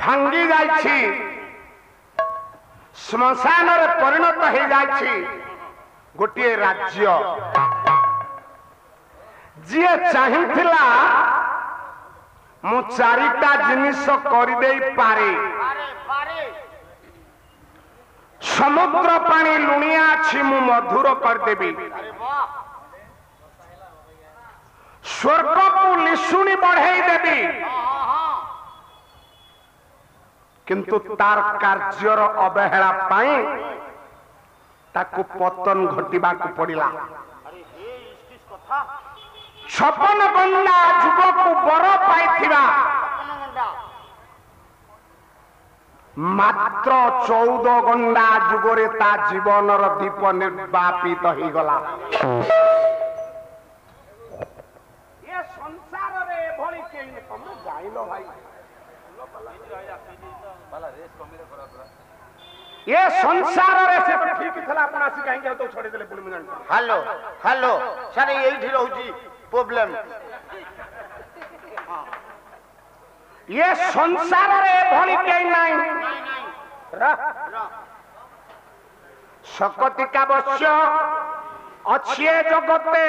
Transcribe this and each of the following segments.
भांगी जाइछि श्मशान रे परिणत हो जाइछि गोटे राज्य जी चाहिथिला मु चारिटा जिनिस कर दे पारे समुद्र पानी लुणिया अछि मु मधुर करदेवी स्वर्ग को लिशुणी बढ़ाई देवी किंतु तार कार्यर अवहेला पाई ताकू पतन घटिबा को पड़िला। 56 गंडा जुग को बर पाइथिबा मात्र 14 गंडा जुगरे ता जीवनर दीप निर्वापित हो गला। ये संसार रे भली केई तुम जाइलो भाई ये संसार रे से ठीक थला अपना से कहीं तो छोड़ देले पुली मन। हेलो हेलो सारे यही रहउची प्रॉब्लम। ये संसार रे भली केई नहीं सकति का बश्य अच्छे जगते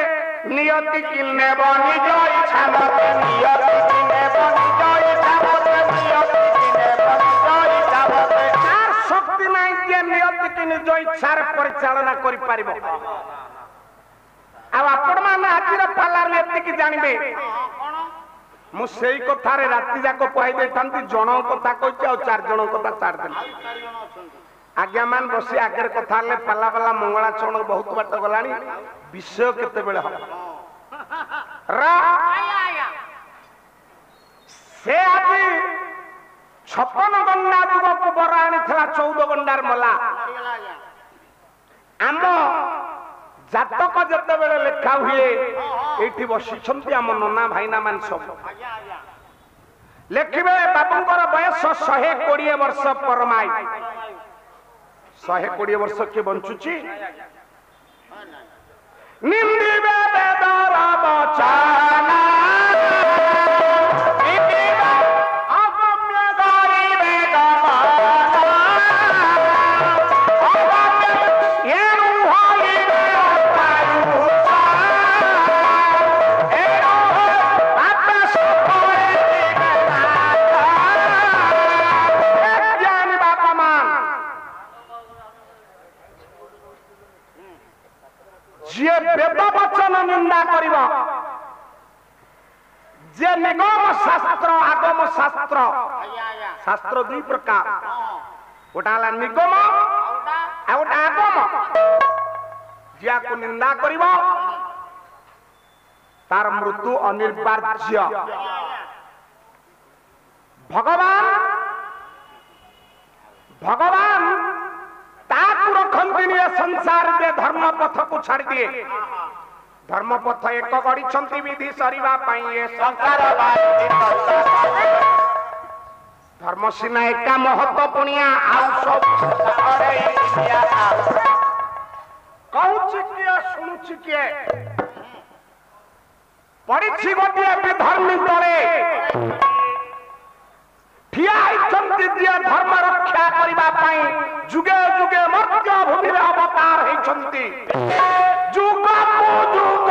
नियति की नेब निज इच्छा मते नियति की नेब निज इच्छा मते नियति की नेब निज इच्छा मते आर शक्ति नहीं जे नियति की निज इच्छा रे परिचालना करि पारिबो। आ आपण माने आजिर पालार एति की जानिबे मु सेई कथा रे राति जाको पहाई देथांती जणो कथा कहछि आ 4 जणो कथा छाड़ देली आज्ञा मान बसी आगे कथा ले पाला पाला मंगला चण बहुत बाट गलानी विषय केते बेले हो से आदि 56 गंडा जुग को बर आनी थला 14 गंडार मला आम जातक जते बेले लेखा हुए एठी बसी छंती आम नना भाईना मान सब लेखिबे बाबूंकर बयस 120 वर्ष परमाई 120 वर्ष के बंचुची निंदी बेदर बचाना वेद वचन निंदा करिबा जे निगम शास्त्र आगम शास्त्र शास्त्र दुई प्रकार गोटा निगम आ गोटा आगम जिया को निंदा करिबा तार मृत्यु अनिवार्य। भगवान भगवान ताकू रखती संसार के धर्म पथ को छाड़ दिए धर्म पथ एक गढ़ी विधि सरीवा संसार धर्म सीना एका महत्वपूर्णिया कहूँ किए शुणुची किए पड़ी गोटे विधर्मी तले ठिया धर्म रक्षा करने जुगे जुगे मर्त्य भूमि अवतार होती जुग जुग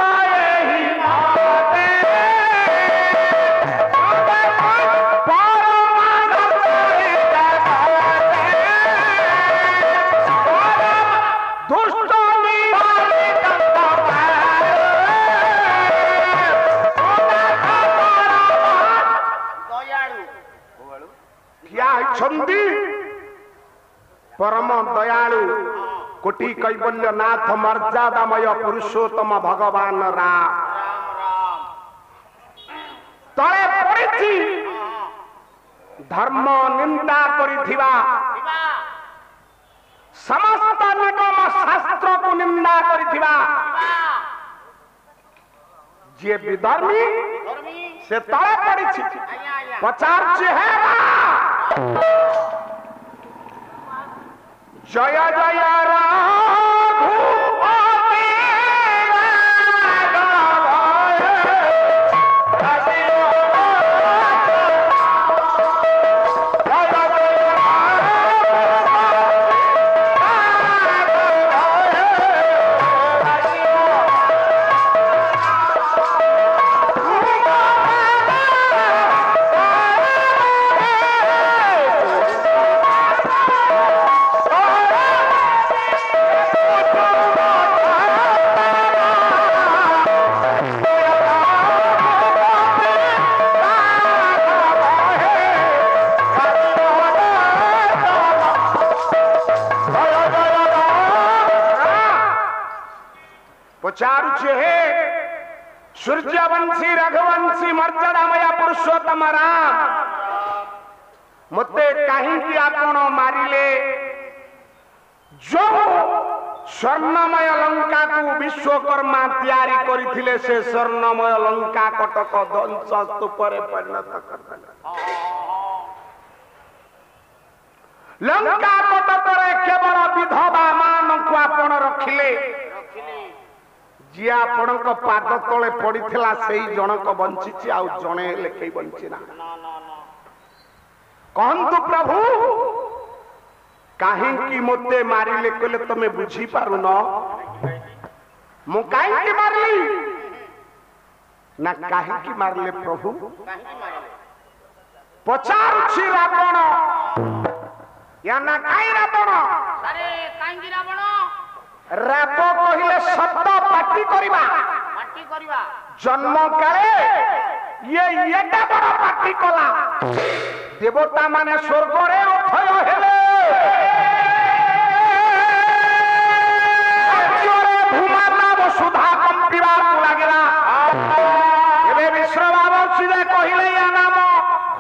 परम दयालु कोटि कैवल्य नाथ मर्यादामय पुरुषोत्तम भगवान राम तले पड़ी धर्म निंदा करिथिबा समस्त निगम शास्त्र को निंदा करिथिबा जे विधर्मी से तले पड़ी पचार चेहरा जय जय राघव पचारुचे हे सूर्यवंशी रघुवंशी मर्यादामय पुरुषोत्तम राम मते कहीं आपण मारिले जो स्वर्णमय लंका को विश्वकर्मा तैयारी करथिले से स्वर्णमय लंका कटक ध्वंस स्तूपरे परिणत करदेले लंका कटकरे केवल विधवा मान को आपण रखिले जी आपण पाद तले पड़ीथिला सेही जनक बंचिछि आ जणे लेखै बंचिना कहंतु प्रभु कहीं मते मारिले कहले तमे बुझी पारु न मु कहीं मारली ना कहीं मारले प्रभु पचारुछि रावण या ना कहीं रावण अरे कांगी रावण राव कहिले शब्द पाटी करिबा जन्म काले ये एटा बड़ पाटी कला देवता माने स्वर्ग रे अथय हेले सुधा कंपीवा लगे विश्वभाव सीधे कहले या नाम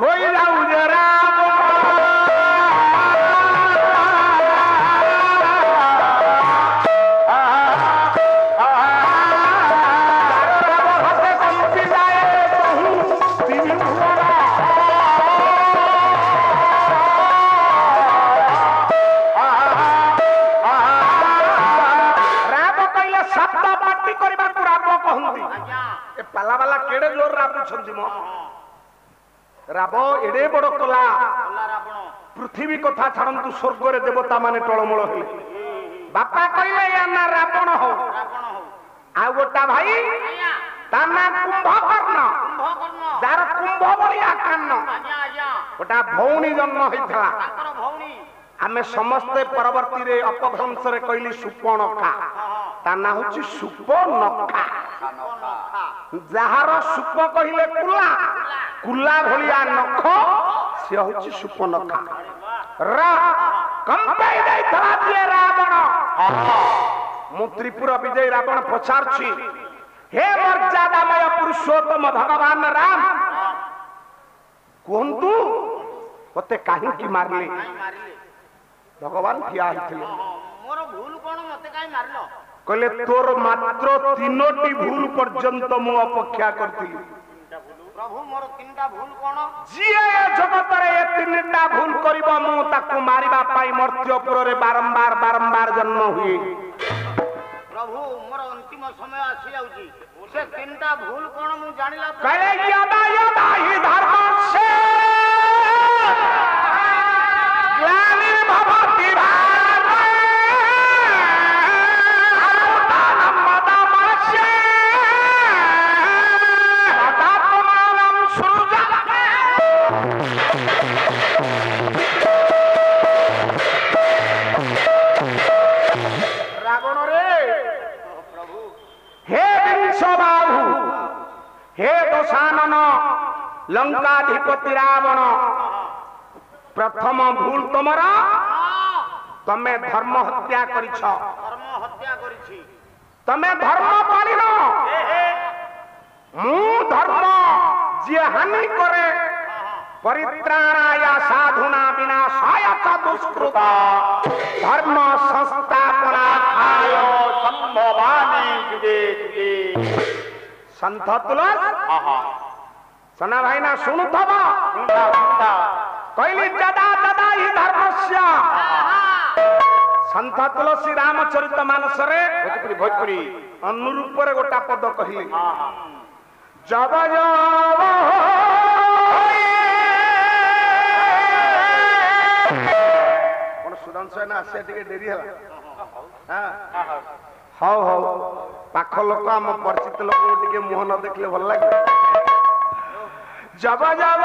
हो जाऊ राम राव एडे बड़ कला पृथ्वी कथा छाड़ू स्वर्ग रे देवता माने टळमळ हेले बापा कहले या ना रावण हो आ गोटा भाई ताना कुंभकर्ण जार कुंभ बलिया कान्न गोटा भौणी जन्म होइथला आमे समस्ते परवर्ती रे अपभ्रंश रे कहली सुपर्णखा ताना होची सुपर्णखा जहार सुप कहले कुला कुला भलिया नख से होची सुपर्णखा रा कंपाई दे थला दिए रावण मु त्रिपुरा विजय रावण पचारछि हे मर्यादामय पुरुषोत्तम भगवान राम कहंतु मते काहे की मारले भगवान किया हिथिले मोर भूल कोन मते काहे मारलो कहले तोर मात्र 3टी भूल पर्यंत मु अपेक्षा करथिली प्रभु मोर 3टा भूल कोन जिए जगत रे 3टा भूल करबो मु ताकू मारिबा पाई मर्त्यपुर रे बारंबार जन्म हुई प्रभु मोर अंतिम समय आसी जाउची से 3टा भूल कोन मु जानिला कहले यदा ही धर्म से ग्लानि भवति रावण रे प्रभु हे वंशबाहु हे दशानन लंकाधिपति रावण प्रथम भूल तमरा तमे धर्म हत्या करिछ तमे धर्म पालिन मु धर्म जे हानि करे परित्राणाय साधुना विनाशाय च दुष्कृता धर्म संस्थापनार्थाय संभवामि जुगे जुगे संत तुलस सना भाई ना सुनुथबा कहली जदा जदा ही धर्मस्य संत तुलसी रामचरित मानस रे भोजपुरी अनुरूप रे गोटा पद कहली जब जब सुधांशु ना आसे टिके डेरी हला हां हां पाख लोक आम परिचित लोक टिके मुह न देखले भल लागे जब जब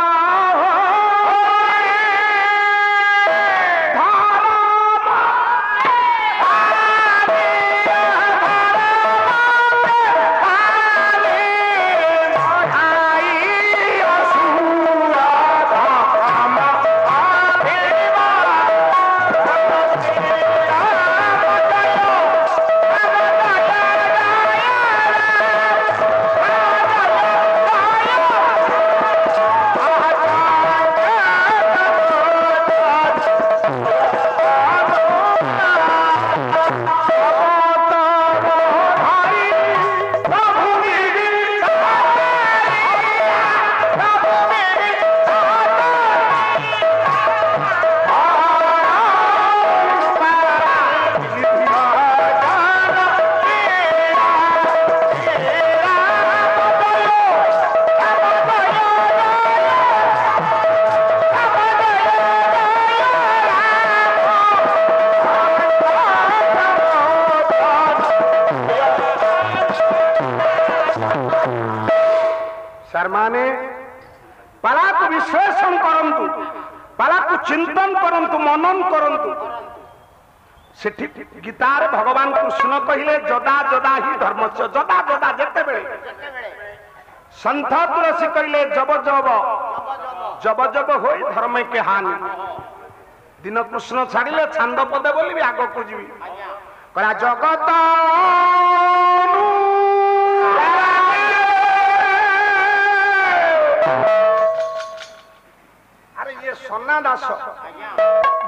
विश्लेषण करंतु बाला को चिंतन करंतु मनन करंतु सेठी गीतार भगवान कृष्ण कहिले जदा जदा ही धर्मस्य जदा जदा जेते बेले संत तुलसी कहिले जब जब जब होई धर्म के हानि दिन कृष्ण छाड़िले छांद पदे बोली भी आग को जीवी करा जगत अरे ये सोना दास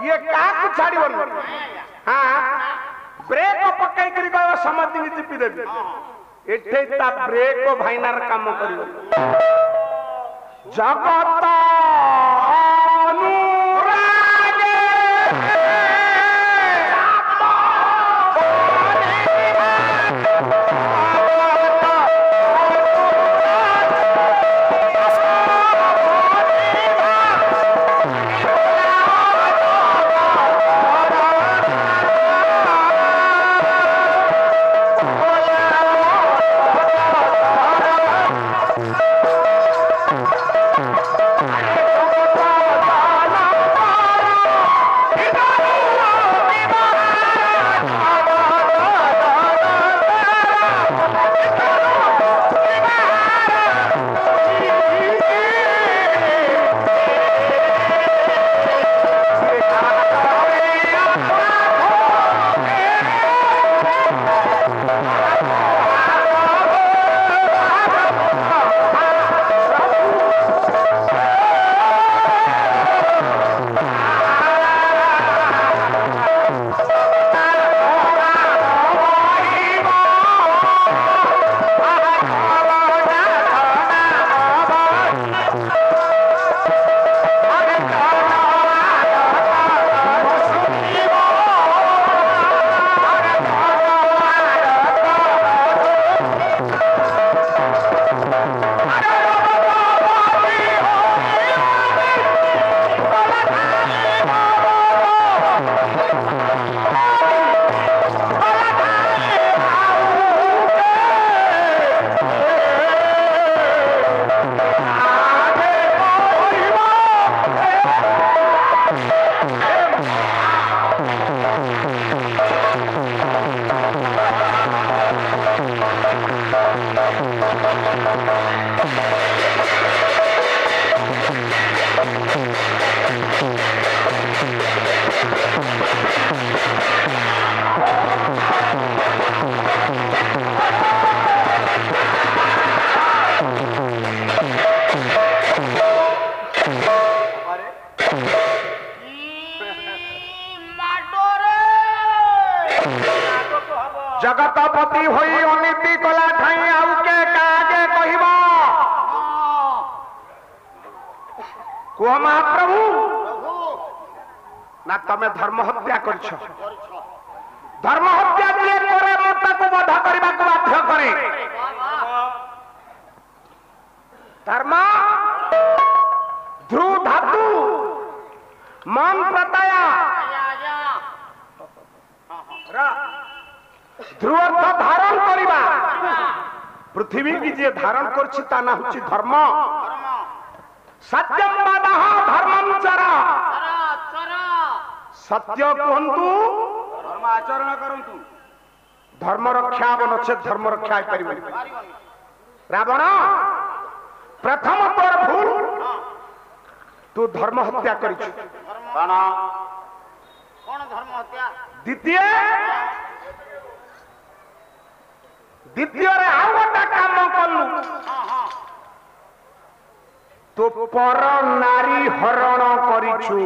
ये क्या छाड़ी हाँ ब्रेक पकई करी कहबो समझ चिपी देबी एठे ता ब्रेक भाईनार काम करियो जगत जगतपति होई अनीति कला ठाई आउ के कागे कहिबो कुह महाप्रभु ना तमे धर्म हत्या करछ धर्म हत्या जे करे मत को बधा करबा को बाध्य करे धर्म ध्रुव धातु मन प्रतया ध्रुव धारण करिबा पृथ्वी की जे धारण करछि ता ना होछि धर्म सत्यम वदः धर्मं चर सत्य कहंतु धर्म आचरण करंतु धर्म रक्षा बनछे धर्म रक्षा होई परिबनि रावण प्रथम तोर भूल तू धर्म हत्या करिछु कोन धर्म हत्या द्वितीय रे आउ गोटा काम कलु तो पर नारी हरण करिछु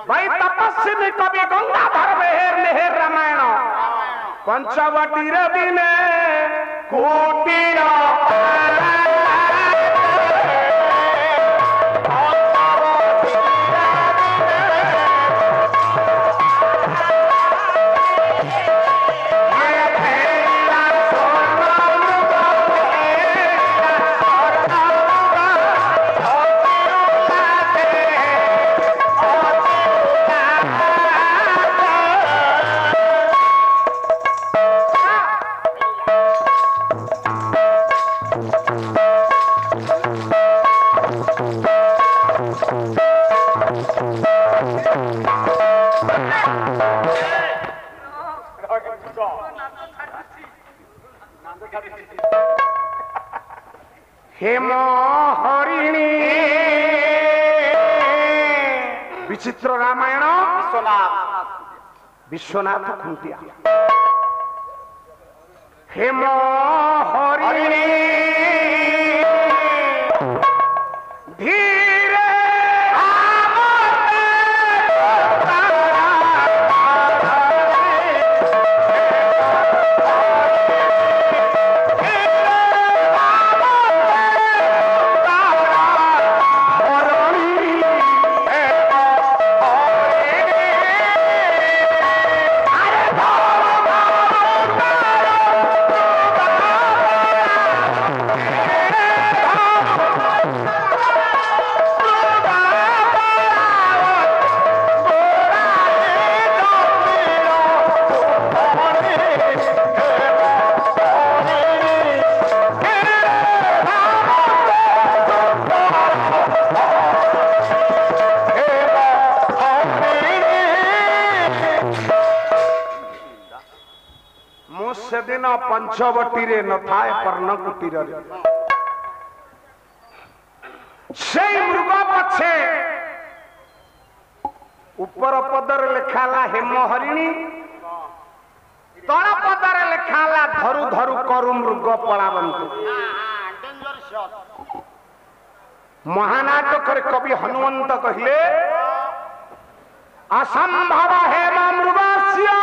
भाई तपस्वी कवि गंगाधर मेहर रामायण पंचवटी रे दिने कोटि हेम हरिणी विचित्र रामायण विश्वनाथ खुंटिया हेम हरिणी धीरे सेदिन पंचवटी रे न थाए पर्ण कुटीर से मृग पछे ऊपर पदर लिखाला हेम हरिणी तल पदर लिखाला धरु धरु करु मृग पलावंतु महानाटक कवि हनुमंत कहले असंभव हेम मृगस्य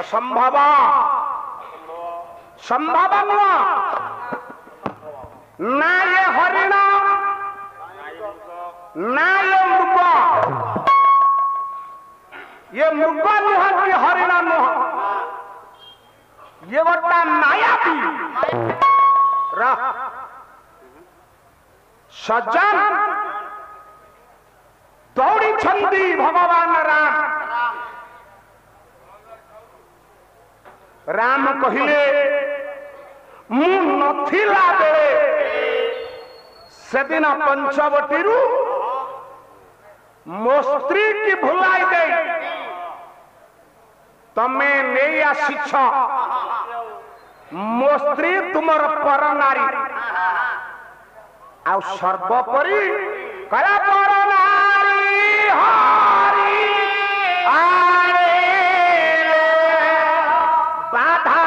संभव संभव ना ये हरिण ना ये मृग नुह कि हरिण नुह ये गोटा मायावी सज्जन दौड़ी छंदी भगवान राम राम कहिले मु नथिला बेले सेदिन पंचवटी मो स्त्री की भुलाई दे तमे नहीं आसीछ मो स्त्री तुमर पर नारी आ सर्वोपरि कला पर नारी हरि बाधा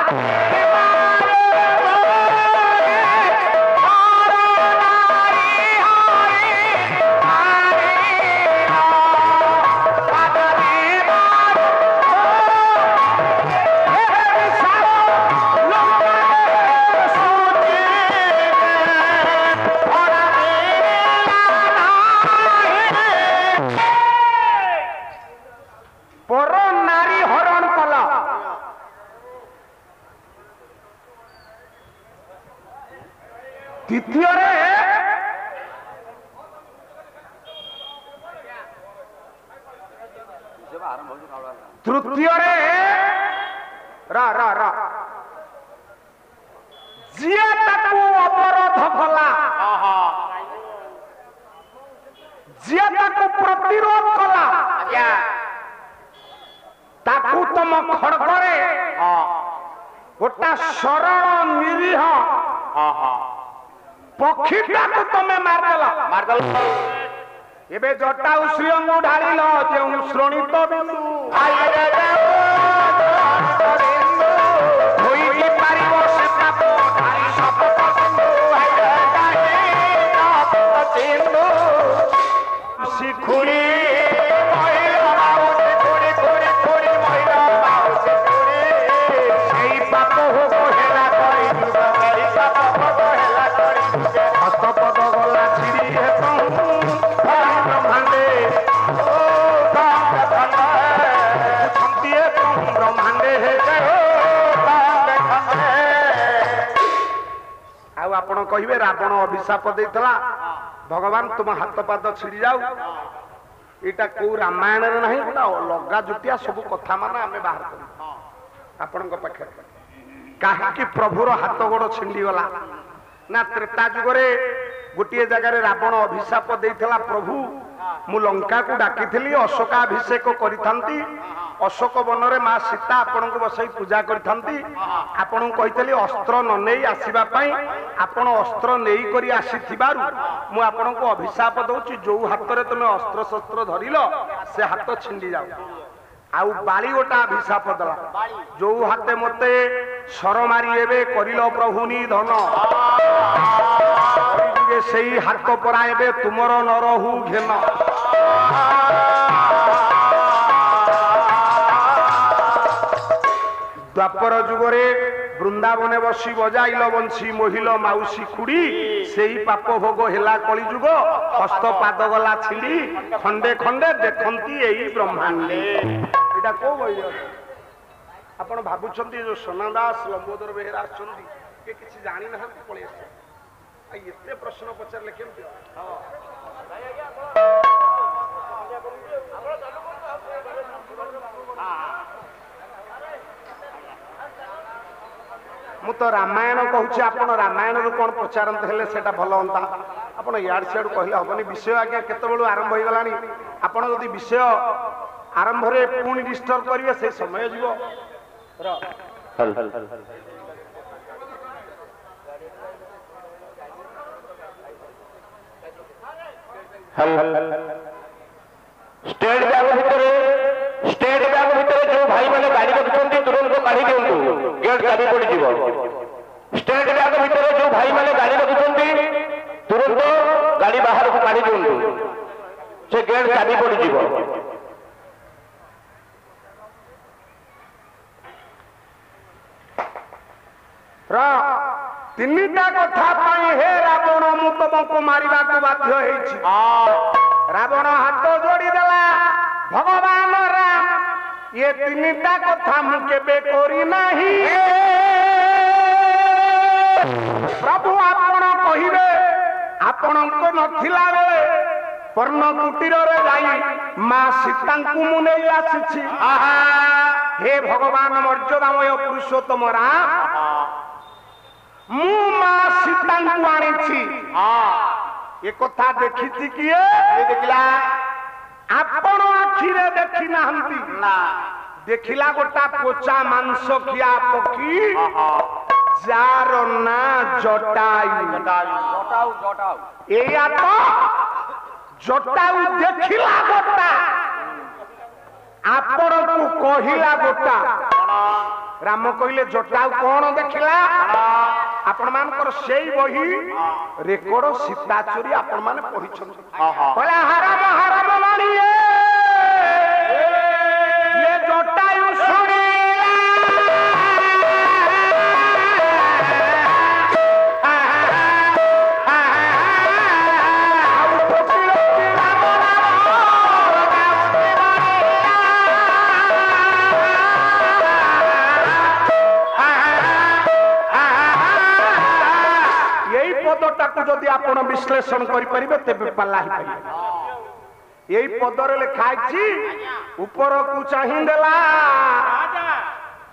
द्वितीय तृतीय जी अवरोध कला जी प्रतिरोध कला ताकू तुम खड़गरे गोटा सरल निरीह पक्षीटा को तुम्हें मारदेल एबे जटा श्रीअंग ढाल जो श्रोणित शिखुड़ी ब्रह्मांडे कहिबे रावण अभिशाप देइतला भगवान तुम हाथ पाद छिड़ी जाऊ एटा को रामायण रे नहीं गोटा लगा जुटिया सब कथा माने आमे बाहर कर आपण को पाखे काहे कि प्रभुर हाथ गोड़ छिंडी गला ना त्रेता जुग रे गोटे जगह रे रावण अभिशाप देइतला प्रभु मु लंका को डाकिथिली अशोकाभिषेक करिथांती अशोक वन रे मां सीता आपण को बसई पूजा करिथांती आपण को कहितली अस्त्र न नेई आसीबा पई आपण अस्त्र नेई करी आसीथिबारु मु आपण को अभिशाप दउची जो हाथ रे तुमे अस्त्र शस्त्र धरिलो से हाथ छिंडी जाऊ आउ बाली गोटा अभिशाप दला जो हाथे मते सर मारी एबे करिलो प्रभु निधन सेई हाथ परा एबे तुमर नरहु घेन द्वापर जुगरे वृंदावने बसी बजाइल बंशी मोहिल माउसी खुड़ी सेई पाप भोग हेला कली जुग हस्त पाद गला छिड़ी खंडे खंडे देखंती एई ब्रह्मांडे एटा को बइल आपण भाबुछंती जो सोनादास लंबोदर बेहेरा आछंती के किछि जानि ना पळे एते प्रश्न पचारले केमति मु तो रामायण कहूँ आपण रामायण रु कौन पचारत हेले सेटा भल होता आपण याड सियाड कहले हबनी विषय आज्ञा केतबेलु आरंभ हो गलानी आपण यदि विषय आरंभ रे पुणी डिस्टर्ब करिवे से समय जीवो स्टेट बैंक भितर जो भाई मैंने गाड़ी रखुंट तुरंत काढ़ी दिंतु गेट चाबी पड़ जीव स्टेट बैंक भितर जो भाई मैंने गाड़ी रखुंट तुरंत गाड़ी बाहर को काढ़ी दिंतु से गेट चाबी पड़ जीव तीनटा कथा पाई हे रावण मु तुमको मारिबा को बाध्य हेछि रावण हाथ जोड़ी देला भगवान राम ये तीनटा कथा मु केबे करी नाही प्रभु आपण कहिबे आपण को नथिला बेले पर्ण कुटीर रे जाई मां सीता को मु नै आसीछि आहा हे भगवान मर्यादामय पुरुषोत्तम राम मु मां सीता को आनी ये कथा देखी किए देखला आपण आखिरे देखी नाहंती ना देखिला गोटा पोचा मांस खिया पकी जार ना जटाई एया तो जटाऊ देखिला गोटा आपण को कहिला गोटा राम कहले जटाऊ कौन देखिला आपण मानकर सेई बही रेकर्ड सीता चोरी आपण माने पढिछन कहला हराम हराम मानिए ये जटायु सुनी जदि आपण विश्लेषण करि परिबे तेबे पल्ला ही पाइबे एई पदरे लिखा अछि ऊपर को चाहि देला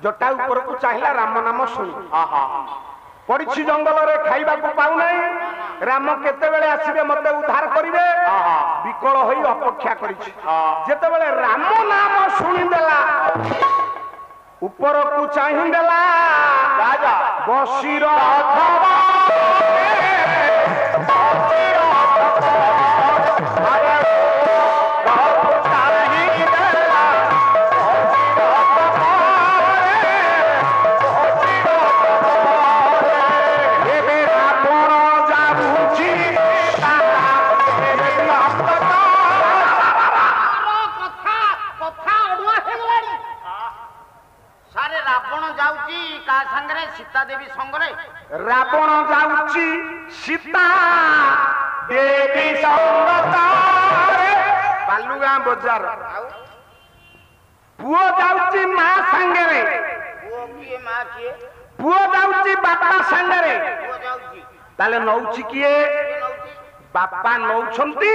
जटा ऊपर को चाहिला राम नाम सुन पड़िछि जंगल रे खाइबा को पाउ नै राम केते बेले आसीबे मते उद्धार करिवे विकल होई अपेक्षा करिछि जेते बेले राम नाम सुनि देला ऊपर को चाहि देला राजा बसीर अथवा सीता देवी संगरे रावण जाउची सीता देवी संगरे बालुगा बाजार पुओ जाउची मां संगरे पुओ किए मां किए पुओ जाउची बापा संगरे पुओ जाउची ତାହେଲେ ନଉଛି କିଏ? ବାପା ନଉଛନ୍ତି,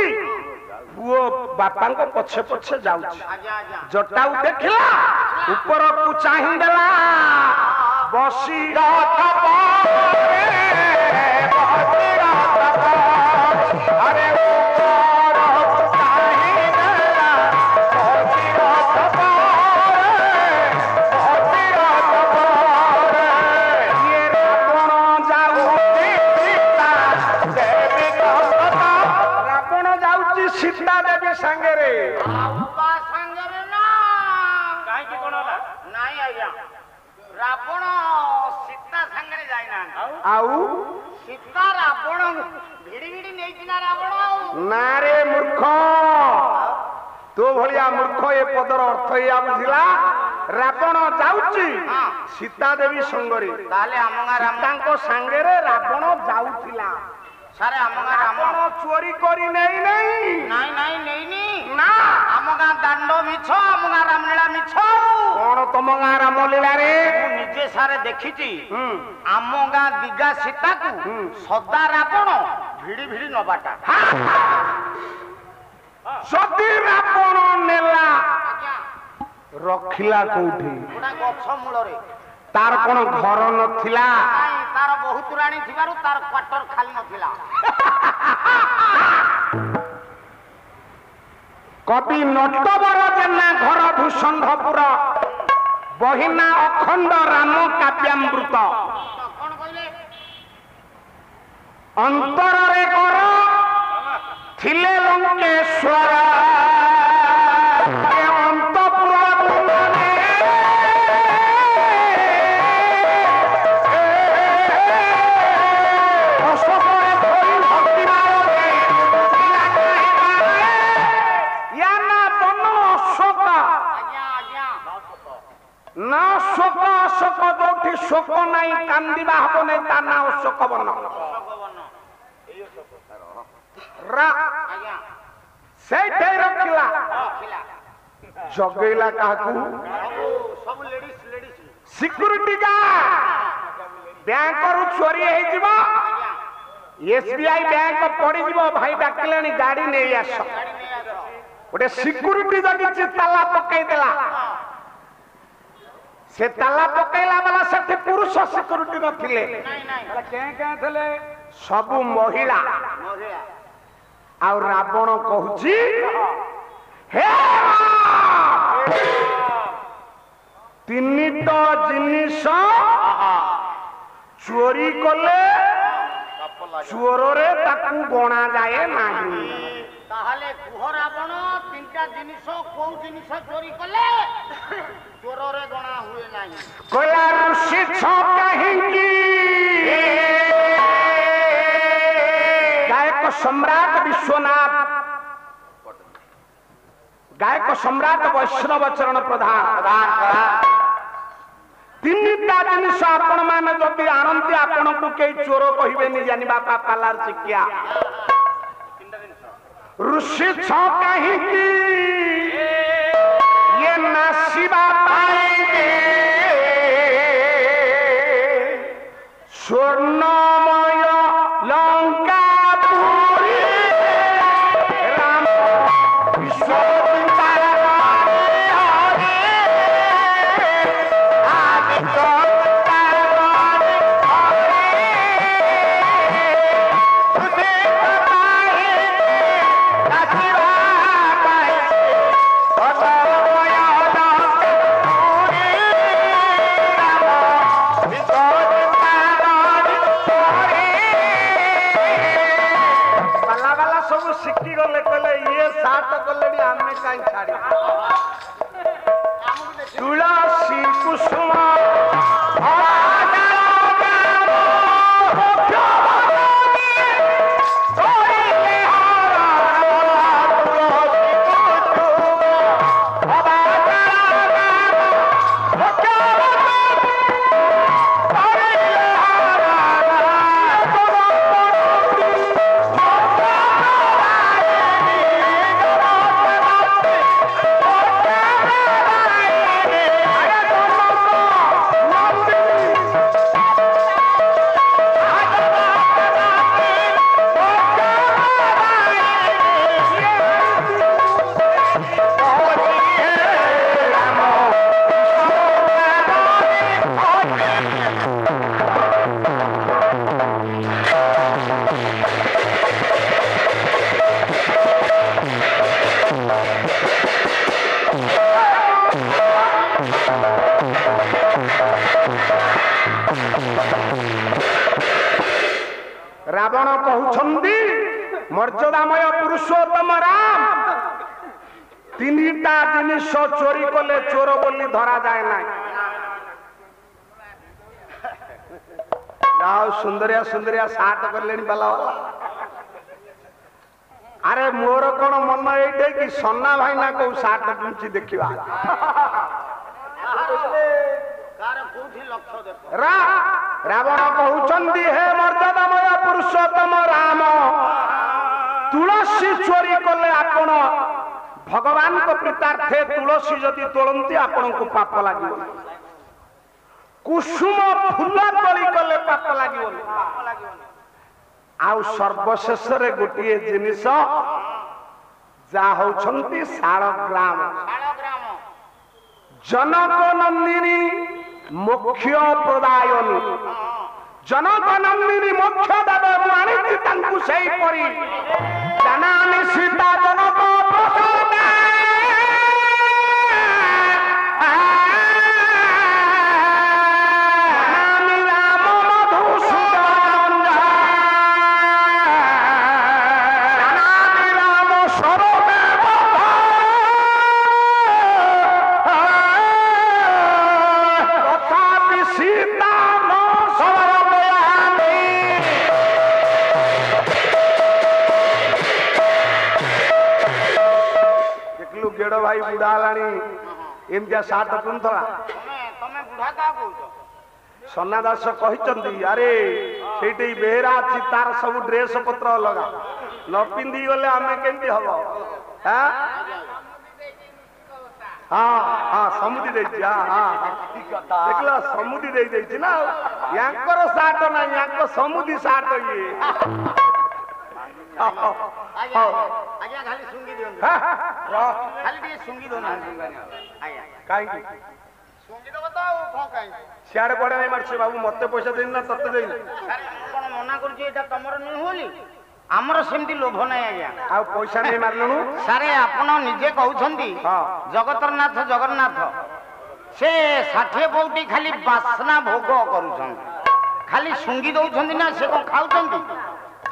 ପୁଅ ବାପାଙ୍କ ପଛେ ପଛେ ଯାଉଛି। ଜଟାଉ ଦେଖିଲା, ଉପରକୁ ଚାହିଁ ଦେଲା, ବସି ସୀତା ଦେବୀ ସାଙ୍ଗରେ ସାଙ୍ଗରେ ନା କାହିଁକି କଣ ହେଲା? ନାଇଁ ଆଜ୍ଞା, ରାବଣ ସୀତା ସାଙ୍ଗରେ ଯାଇନାହାନ୍ତି। ଆଉ ସୀତା ରାବଣ ଭିଡି ଭିଡି ନେଇଛି ନା ରାବଣ? ନା ରେ ମୂର୍ଖ, ତୋ ଭଳିଆ ମୂର୍ଖ ଏ ପଦର ଅର୍ଥ ଏଇଆ ବୁଝିଲା। ରାବଣ ଯାଉଛି ସୀତା ଦେବୀ ସଙ୍ଗରେ, ତାହେଲେ ଆମ ଗାଁ ସୀତାଙ୍କ ସାଙ୍ଗରେ ରାବଣ ଯାଉଥିଲା। ସାରେ ଆମ ଗାଁ ରାବଣ ଚୋରି କରି ନେଇ ନାଇଁ ନାଇଁ ନେଇନି ନା, ଆମ ଗାଁ ଦାଣ୍ଡ ମିଛ, ଆମ ଗାଁ ରାମଲୀଳା ମିଛ। କଣ ତମ ଗାଁ ରାମଲୀଳାରେ? ମୁଁ ନିଜେ ସାରେ ଦେଖିଛି, ଆମ ଗାଁ ଦିଗା ସୀତାକୁ ସଦା ରାବଣ ଭିଡି ଭିଡି ନବାଟା। ଯଦି ରାବଣ ନେଲା ରଖିଲା କୋଉଠି? ଗୋଟା ଗଛ ମୂଳରେ। ତାର କଣ ଘର ନଥିଲା? ନାଇଁ, ତାର ବହୁତ ରାଣୀ ଥିବାରୁ ତାର କ୍ୱାର୍ଟର ଖାଲି ନଥିଲା। କବି ନଟବର ଜେନା ଘର ଭୂଷଣ୍ଡପୁର, ବହିନା ଅଖଣ୍ଡ ରାମ କାବ୍ୟାମୃତ। କଣ କହିଲେ? ଅନ୍ତରରେ କର ଥିଲେ ଲଙ୍କେଶ୍ୱର, ଅନ୍ତପୁର ନା ଶୋକ ଅଶୋକ, ଯୋଉଠି ଶୋକ ନାହିଁ କାନ୍ଦିବା ହବ ନାହିଁ, ତା ନା ଅଶୋକ ବନ। ସେଇଠି ରଖିଲା, ଜଗେଇଲା କାହାକୁ? Security guard. ବ୍ୟାଙ୍କରୁ ଚୋରି ହେଇଯିବ, SBI ବ୍ୟାଙ୍କ ପଡିଯିବ, ଭାଇ ଡାକିଲେଣି ଗାଡି ନେଇ ଆସ। ଗୋଟେ ସିକ୍ୟୁରିଟି ଜଗିଛି, ତାଲା ପକେଇଦେଲା। ସେ ତାଲା ପକେଇଲା ବାଲା ସେଠି ପୁରୁଷ ସିକ୍ୟୁରିଟି ନଥିଲେ, ଥିଲେ ସବୁ ମହିଳା। ଆଉ ରାବଣ କହୁଛି, ହେ ତିନିଟା ଜିନିଷ ଚୋରି କଲେ ଚୋରରେ ତାକୁ ଗଣା ଯାଏ ନାହିଁ। ତାହେଲେ କୁହ ରାବଣ, ତିନିଟା ଜିନିଷ କୋଉ ଜିନିଷ ଚୋରି କଲେ ଚୋରରେ ଗଣା ହୁଏ ନାହିଁ? କହିଲା ଋଷି କାହିଁକି? ଗାୟକ ସମ୍ରାଟ ବିଶ୍ୱନାଥ, ଗାୟକ ସମ୍ରାଟ ବୈଷ୍ଣବ ଚରଣ ପ୍ରଧାନ, ତିନିଟା ଜିନିଷ ଆପଣ ମାନେ ଯଦି ଆଣନ୍ତି, ଆପଣଙ୍କୁ କେହି ଚୋର କହିବେନି, ଜାଣିବା ପାପାଲାର ଶିକ୍ଷା। ଋଷି କାହିଁକି? ଇଏ ନାସିବା ସ୍ୱର୍ଣ୍ଣମୟ ଲଙ୍କା ପୁରୀ ରାମ ବିଶ୍ୱ ଶିଖିଗଲେ, କହିଲେ ଇଏ ସାତ କଲେଣି, ଆମେ କାହିଁ ଛାଡ଼ି। ତୁଳସୀ କୁସୁମ ରାବଣ କହୁଛନ୍ତି ମର୍ଯ୍ୟାଦାମୟ ପୁରୁଷୋତ୍ତମ ରାମ ତିନିଟା ଜିନିଷ ଚୋରି କଲେ ଚୋର ବୋଲି ଧରାଯାଏ ନାହିଁ। ଯାହା ସୁନ୍ଦରିଆ ସୁନ୍ଦରିଆ ସାର୍ଟ କଲେଣି ବାଲା ବାଲା। ଆରେ ମୋର କଣ ମନ ଏଇଠି କି ସନା ଭାଇନା କୋଉ ସାର୍ଟ ପିନ୍ଧୁଛି ଦେଖିବା। ରାବଣ କହୁଛନ୍ତି ହେ ମର୍ଯ୍ୟାଦାମୟ ପୁରୁଷୋତ୍ତମ ରାମ ତୁଳସୀ ଚୋରି କଲେ ଆପଣ ଭଗବାନଙ୍କ ପ୍ରୀତାର୍ଥେ ତୁଳସୀ ଯଦି ତୋଳନ୍ତି ଆପଣଙ୍କୁ ପାପ ଲାଗିବ। କୁସୁମ ଫୁଲ ତୋଳି କଲେ ପାପ ଲାଗିବନି। ଆଉ ସର୍ବଶେଷରେ ଗୋଟିଏ ଜିନିଷ ଯାହା ହଉଛନ୍ତି ଶାଳଗ୍ରାମ। ଜନକ ନନ୍ଦିନୀ ମୋକ୍ଷ ପ୍ରଦାୟନୀ। ଜନକ ନନ୍ଦିନୀ ମୋକ୍ଷ ଦେବ ମୁଁ ଆଣିଛି ତାଙ୍କୁ ସେଇପରି ଜାନାମି ସୀତା ଜନକ ପ୍ରସାଦ भाई बुढ़ा एमतिया सार्ट पिंधला सन्ना दास कहते अरे से बेहरा अच्छी तार सब ड्रेस पत्र अलग न पिंधि गले आम केमती हम। हाँ हाँ समुदी देख समुदी दे ना याकर सार्ट ना या समुदी सार्ट ये सियाड़े पड़े नहीं मार्च बाबू मत पैसा देना तत्ते देना मना करमर सेमती लोभ ना आज्ञा आ पैसा नहीं मारलु सारे आपण निजे कहउछंती जगतरनाथ जगन्नाथ से 60 पौटी खाली बासना भोग करूछन खाली सुंगी दउछंती ना से को खाउछंती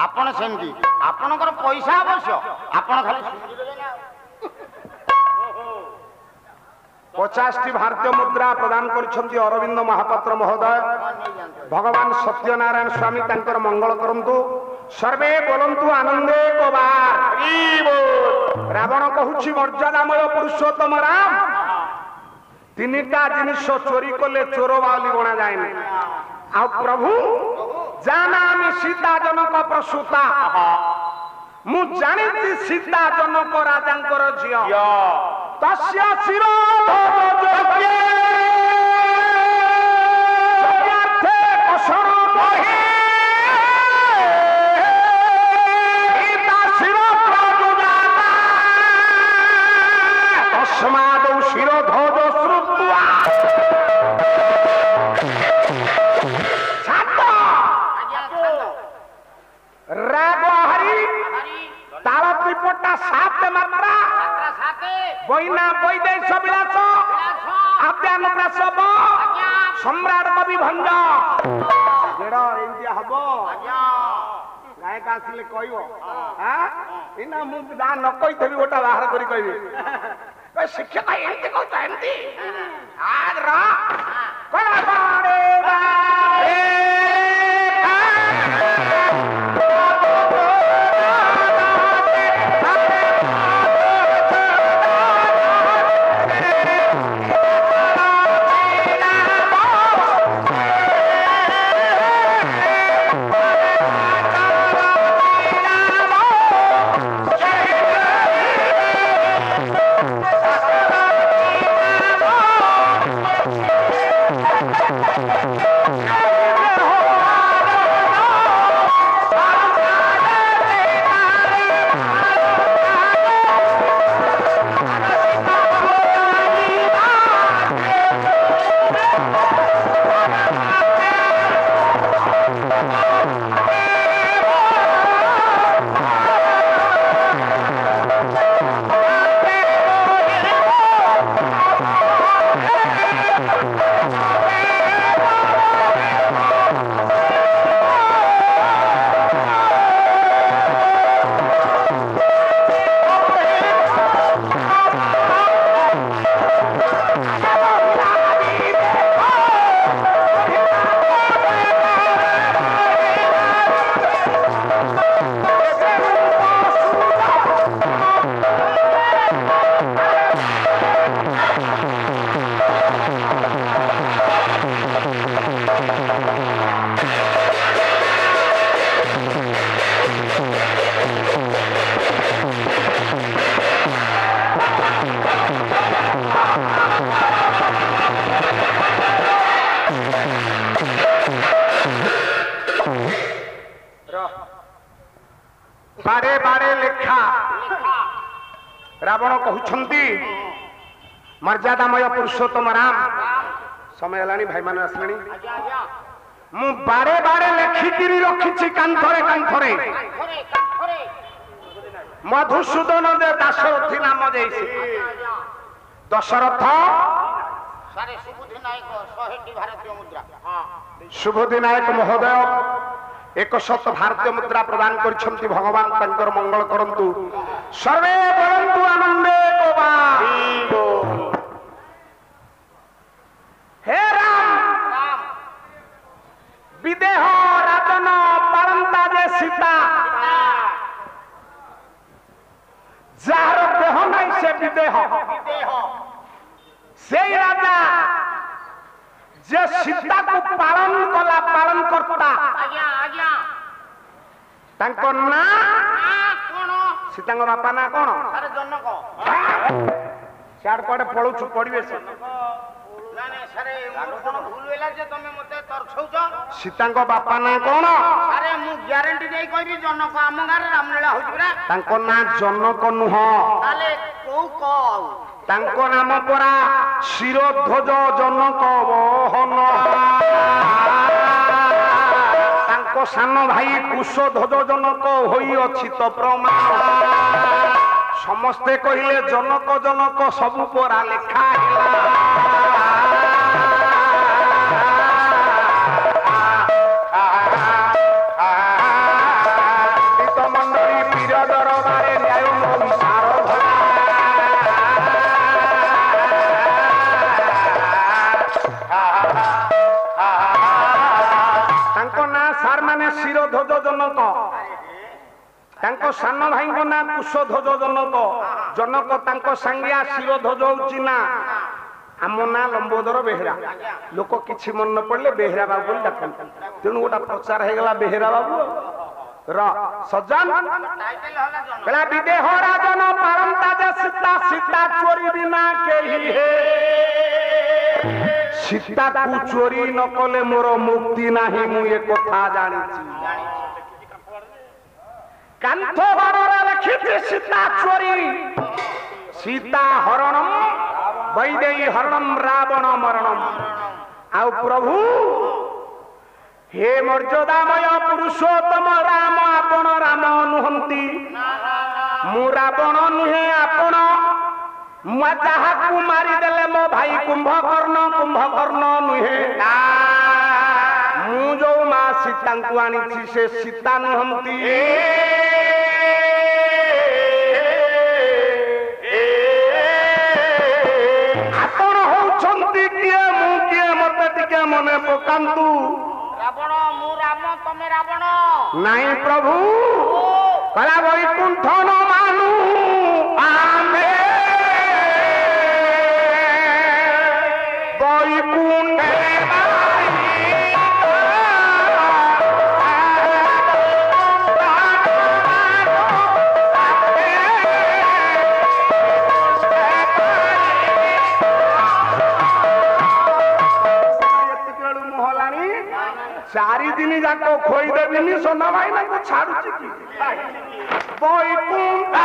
आपण सेमती आपणकर पैसा अवश्य आपण खाली सुंगी देबे ना 50 भारतीय मुद्रा प्रदान कर अरविंद महापात्र महोदय भगवान सत्यनारायण स्वामी तांकर मंगल करंतु सर्वे बोलंतु आनंदे कबार रावण कहूछि मर्यादामय पुरुषोत्तम राम तीनिटा जिनिष चोरी कले चोर बाली गणा जाए आ प्रभु जानामि सीता जनक प्रसूता मु जानिति सीता जनक राजांकर झियो तस्य शिरो जगते कसर बहे सीता शिरो प्रजुजाता तस्मादौ शिरो ध्वज श्रुत्वा ताल त्रिपटा सात मात्रा बईना वैदेश विलास आद्यानुग्रास सम्राट कवि भंज जेड़ा इंडिया हबो गायक आसिले कहबो हां इना मु दा न कहिथबी गोटा बाहर करी कहबी ए शिक्षक एंती कहता एंती आज रा कोला बारे बारे Ha ha ha! ବାଡ଼େ ଲେଖା ରାବଣ କହୁଛନ୍ତି ମର୍ଯ୍ୟାଦାମୟ ପୁରୁଷୋତ୍ତମ ରାମ ସମୟ ହେଲାଣି ଭାଇମାନେ ଆସିଲେଣି ଆଜ୍ଞା ଆଜ୍ଞା ମୁଁ ବାଡ଼େ ବାଡ଼େ ଲେଖିକିରି ରଖିଛି କାନ୍ଥରେ କାନ୍ଥରେ କାନ୍ଥରେ କାନ୍ଥରେ ମଧୁସୂଦନ ଦାଶରଥୀ ନାମ ଦେଇଛି ଆଜ୍ଞା ଦଶରଥ ସାରେ ସୁବୁଦ୍ଧି ନାୟକ 100ଟି ଭାରତୀୟ ମୁଦ୍ରା ହଁ ଶୁଭଦୀ ନାୟକ ମହୋଦୟ 100 ଭାରତୀୟ ମୁଦ୍ରା ପ୍ରଦାନ କରିଛନ୍ତି ଭଗବାନ ତାଙ୍କର ମଙ୍ଗଳ କରନ୍ତୁ ସର୍ବେ ବଳନ୍ତୁ ଆନନ୍ଦେ ହେ ରାମ ରାମ ବିଦେହ ରାଜନ ପାଳନ୍ତା ଯେ ସୀତା ଯାହାର ଦେହ ନାହିଁ ସେ ବିଦେହ ଦେହ ସେଇ ରାଜା ଯେ ସୀତାକୁ ପାଳନ କଲା ପାଳନ କର୍ତ୍ତା ଆଜ୍ଞା ଆଜ୍ଞା ତାଙ୍କ ନାଁ କଣ ସୀତାଙ୍କ ବାପା ନାଁ କଣ ସାରେ ଜନକ ସିଆଡେ କୁଆଡେ ପଳଉଛୁ ପଡିବେ ସେ ନା ନା ସାରେ ମୋର କଣ ଭୁଲ ହେଲା ଯେ ତମେ ମତେ ତରଛଉଛ ସୀତାଙ୍କ ବାପା ନାଁ କଣ ସାରେ ମୁଁ ଗ୍ୟାରେଣ୍ଟି ଦେଇ କହିବି ଜନକ ଆମ ଗାଁରେ ରାମଲୀଳା ହଉଛି ପରା ତାଙ୍କ ନାଁ ଜନକ ନୁହଁ ତାହେଲେ କୋଉ କଉ ତାଙ୍କ ନାମ ପରା ଶିରୋଧ୍ୱଜ ଜନକ ବହନ ତାଙ୍କ ସାନ ଭାଇ କୁଶଧ୍ୱଜ ଜନକ ହୋଇଅଛି ତ ପ୍ରମାଣ ସମସ୍ତେ କହିଲେ ଜନକ ଜନକ ସବୁ ପରା ଲେଖା ହେଲା ମଣ୍ଡଳୀ ପୀର ଦରବାରେ ନ୍ୟାୟ ବିଚାର ତାଙ୍କ ନାଁ ସାର୍ ମାନେ ଶିରୋଧ୍ୱଜ ଜନକ ତାଙ୍କ ସାନ ଭାଇଙ୍କ ନାଁ କୁଶଧ୍ୱଜ ଜନକ ଜନକ ତାଙ୍କ ସାଙ୍ଗିଆ ଶିରୋଧ୍ୱଜ ହଉଛି ନା ଆମ ନାଁ ଲମ୍ବୋଦର ବେହେରା ଲୋକ କିଛି ମନେ ନ ପଡିଲେ ବେହେରା ବାବୁ ବୋଲି ଡାକନ୍ତି ତେଣୁ ଗୋଟା ପ୍ରଚାର ହେଇଗଲା ବେହେରା ବାବୁ ର ସଜନ ବେଳା ବିଦେହ ରାଜନ ପାଳନ୍ତା ଯେ ସୀତା ସୀତା ଚୋରି ବିନା କେହି ହେ ସୀତାକୁ ଚୋରି ନ କଲେ ମୋର ମୁକ୍ତି ନାହିଁ ମୁଁ ଏ କଥା ଜାଣିଛି କାନ୍ଥ ବାଡ଼ରେ ଲେଖିଛି ସୀତା ଚୋରି ସୀତା ହରଣମ ବୈଦେହୀ ହରଣମ ରାବଣ ମରଣମ ଆଉ ପ୍ରଭୁ हे मर्यादामय पुरुषोत्तम राम आपण राम नुहंती मु रावण नुहे आपण जहाकू मारिदेले मो भाई कुंभकर्ण नुहे मु जो मा सीता आनी से सीता नुहंती आपण होउछंती किए मु किए मते टिके मने पकांतु रावण मु राम तमे रावण नहीं प्रभु कला वैकुंठ न मानु आमे वैकुंठ चारि दिन जाक खोई देविनी सोना भाई ना को छाड़ुची की वैकुंठ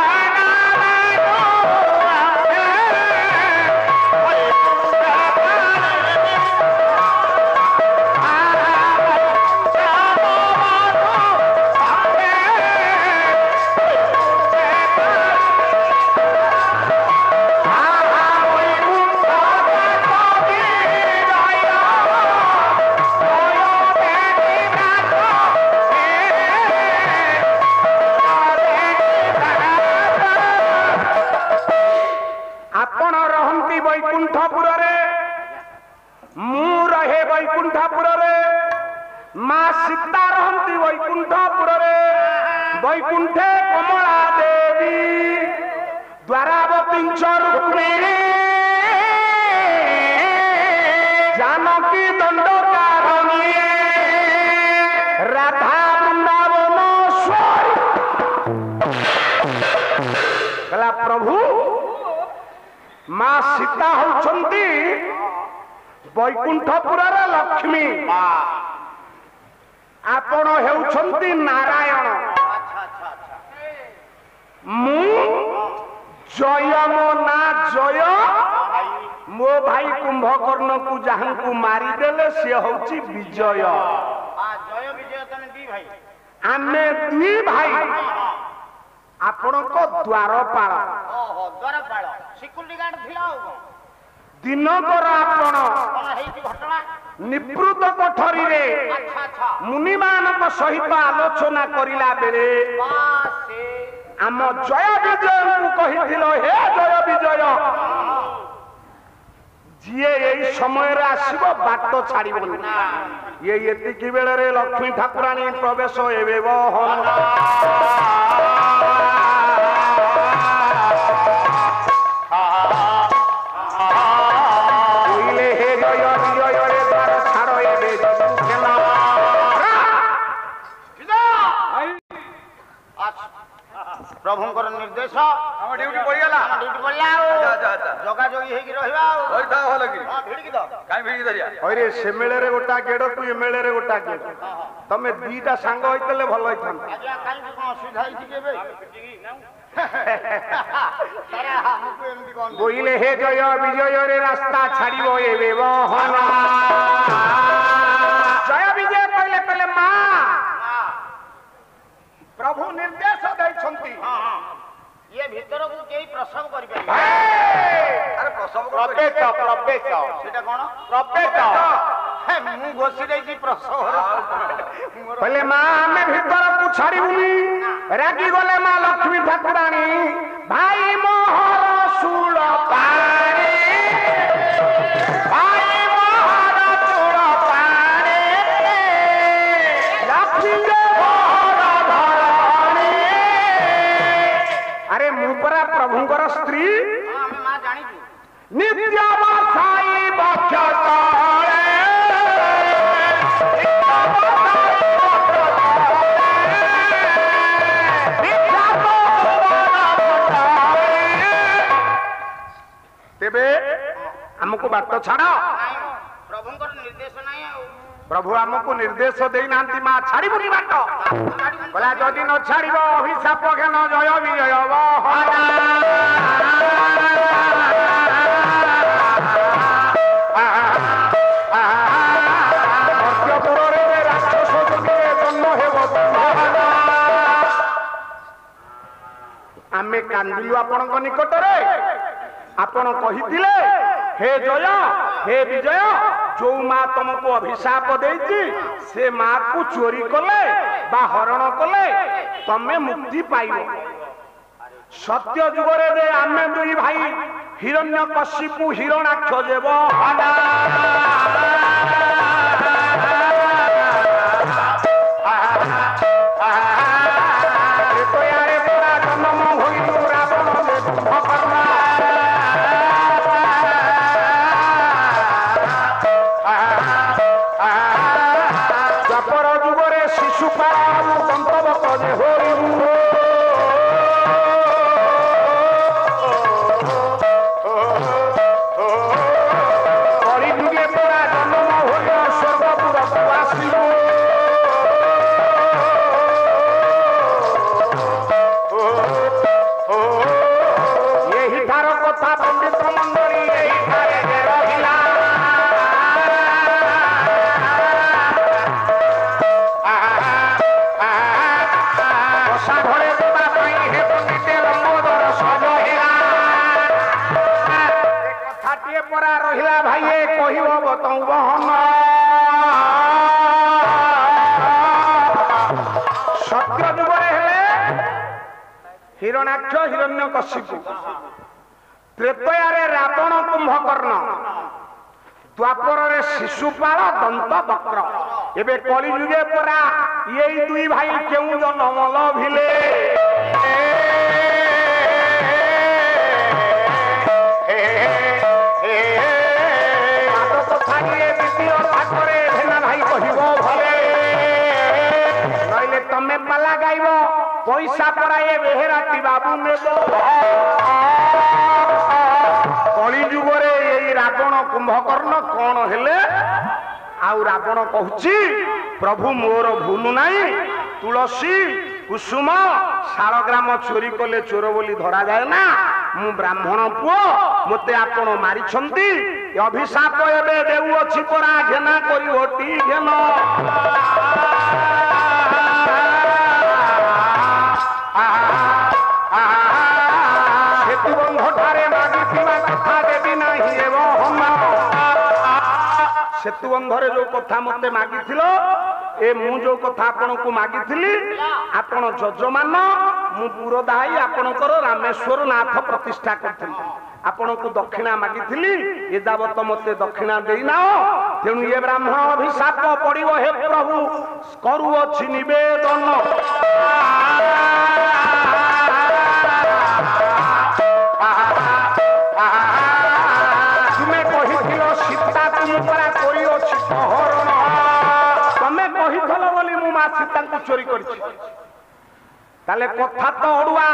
वैकुंठपुर मु रहे वैकुंठपुर माँ सीता रहती वैकुंठपुर वैकुंठे कमला देवी द्वारावती रुक्मिणी जानकी दंडकारणी राधा वृंदावनेश्वरी प्रभु माँ सीता होउछंती वैकुंठपुर लक्ष्मी आपण हेउछंती नारायण जय मो ना जय मो भाई कुंभकर्ण को जहां को मारिदेले सी होची विजय। जय विजय तने दी भाई आमे दुई भाई आपण को द्वारपाल ओहो द्वारपाल सिक्युरिटी गार्ड थिला हो दिनकर आपण कोन हेई घटना निवृत्त कोठरी रे अच्छा अच्छा मुनिमानक सहित आलोचना करिला बेले बासे आम जय विजय को कहिथिलो हे जय विजय जिए यही समय रे आसीबो बाट छाड़िबोनी ये एतिकी बेले रे लक्ष्मी ठाकुराणी प्रवेश हेबे बहन बोले हे जय विजय रे द्वार छाड़ो एबे खेला प्रभुंकर निर्देश हम ड्यूटी पड़ी गला ड्यूटी पड़ला जगा जोगी हेकी रहबा होई था हो लगी हां भिड़ की दो काई भिड़ी दरिया अरे से मेले रे गोटा गेड़ तू ए मेले रे गोटा गेड़ तमे दीटा सांग होइतले भलो होइथन आज्ञा काई को असुविधा हिची केबे सारा हमको एमडी कोन बोइले हे जय विजय रे रास्ता छाड़िबो एबे बहन जय विजय कहले कहले मां प्रभु निर्देश दैछंती हां हां ये भीतर को केई प्रसव करि पाइ अरे प्रसव प्रवेश सेटा कोन प्रवेश मु घोसी देछि प्रसव कहले मां हमें भीतर को छाड़िबुनी रागी गले मां लक्ष्मी ठाकुराणी भाई मोहर सुल पारे भाई मोहर सुल पारे लक्ष्मी मोहर धरणी अरे मुपरा प्रभुंकर स्त्री हां हमें मां जानि छु नित्य बसाई बक्ष तळे तेबे हमको बाट छाड़ प्रभुंकर निर्देश नाही प्रभु हमको निर्देश देई नांती मां छाड़िबुनी बाट बोला जदि न छाड़िबो अभिशाप घेन जय विजय आमे कांदिलु आपणक निकटरे आपण कहिथिले हे जय हे विजय जो मां तुमको अभिशाप देइछि से मां को चोरी कले बा हरण कले तमे मुक्ति पाइबो सत्य जुगरे रे आमे दुई भाई हिरण्यकशिपु हिरणाक्ष देव सत्य जुगरे हिरणाक्ष हिरण्यकशिपु त्रेतयारे रावण कुंभकर्ण द्वापर शिशुपाल दंत वक्र एबे कली जुगे परा यही दुई भाई केउ जन्म लभिले तमे पाला गाइब पैसा पराए बेहराती बाबू नेब कली जुगरे यही रावण कुंभकर्ण कौन हेले आउ रावण कहूची प्रभु मोर भूल नहीं तुलसी कुसुम शालग्राम चोरी कले चोर बोली धरा जाए ना मु ब्राह्मण पुओ मते आपण मारिछंती अभिशाप एबे देउ अछि परा घेना करी ओटी घेन सेतु बंध ठारे मागिथिबा कथा देबी नाही एव हम सेतु बंधरे जो कथा मते मागिथिलो ए मु जो कथा आपण को मागिथिली आपण जजमान मु पुरोदाई आपणकर रामेश्वर नाथ प्रतिष्ठा करथिली आपण को दक्षिणा मागिथिली ए दावत मते दक्षिणा देइना तेणु ये ब्राह्मण अभिशाप पड़िबो हे प्रभु करू अछि निवेदन तुमे कहिथिलो सीता तुम परा कोई अछि सहरण तमे कहिथलो बोली मु मा सीता को चोरी करछि ताले कथा तो अड़ुआ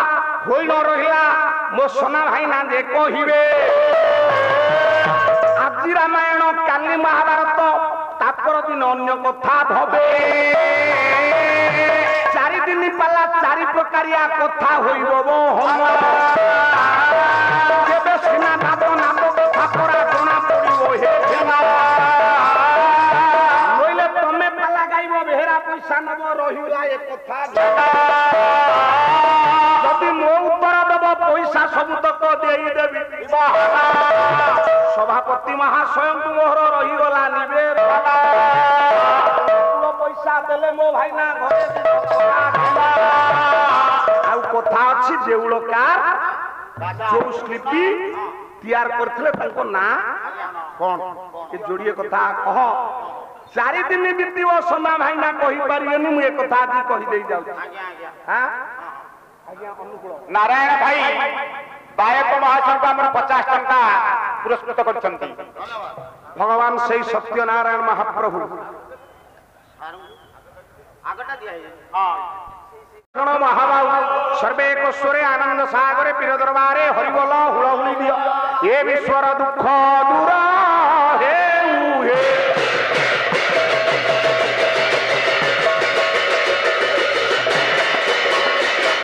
होई न रहिला मो सोना भाई ना जे कहिबे आज रामायण काली महाभारत तापर दिन अन्य कथा भबे 4 दिन पाला 4 प्रकारिया कथा होइबो हम केबे सिना नाद नाद कथा परा जणा पड़िबो हे हेना नइले तमे पाला गाइबो बेहरा पैसा नब रहिला ए कथा जदि मो उत्तर देव पैसा सब तक देई देबी सभापति महाशय मोहर रही गला निवेदन पैसा देले मो भाई ना घरे आउ कथा अछि देउलकार जो स्लिपी तैयार करथले ताको ना कोन ए जोड़िए कथा कह 4 दिन बीतीबो सोना भाई ना कहि परियनी मु ए कथा आज कहि देई जाउ हां आज्ञा अनुकूल नारायण भाई बायक महाशय को हमर 50 टका पुरस्कृत करछंती भगवान सही सत्यनारायण महाप्रभु आगटा दिया है हां महाबाहु सर्वे स्वरे आनंद सागरे पीर दरबारे हरिबोल हुलहुली दियो ये विश्वर दुख दूर